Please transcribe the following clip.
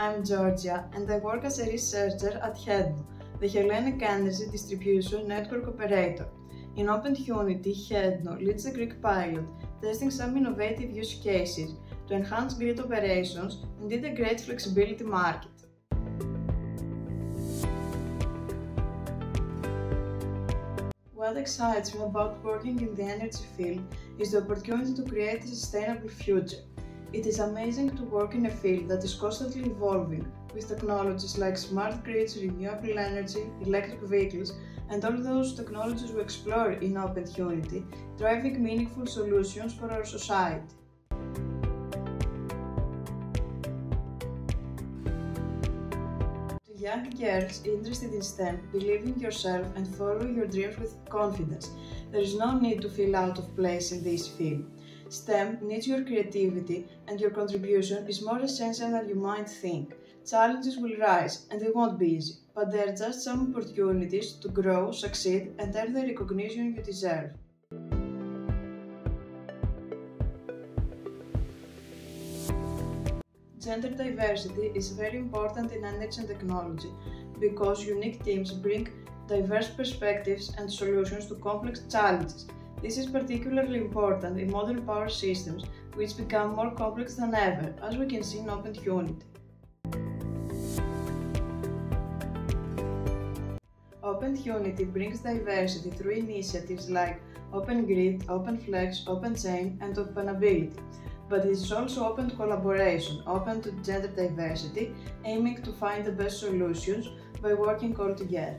I'm Georgia and I work as a researcher at HEDNO, the Hellenic Energy Distribution Network Operator. In OpenUnity, HEDNO leads a Greek pilot testing some innovative use cases to enhance grid operations and integrate flexibility market. What excites me about working in the energy field is the opportunity to create a sustainable future. It is amazing to work in a field that is constantly evolving, with technologies like smart grids, renewable energy, electric vehicles, and all those technologies we explore in OpenUnity, driving meaningful solutions for our society. To young girls interested in STEM, believe in yourself and follow your dreams with confidence. There is no need to feel out of place in this field. STEM needs your creativity, and your contribution is more essential than you might think. Challenges will rise, and they won't be easy, but they are just some opportunities to grow, succeed, and earn the recognition you deserve. Gender diversity is very important in energy and technology because unique teams bring diverse perspectives and solutions to complex challenges. This is particularly important in modern power systems, which become more complex than ever, as we can see in OpenUnity. OpenUnity brings diversity through initiatives like OpenGrid, OpenFlex, OpenChain, and Openability. But it is also open to collaboration, open to gender diversity, aiming to find the best solutions by working all together.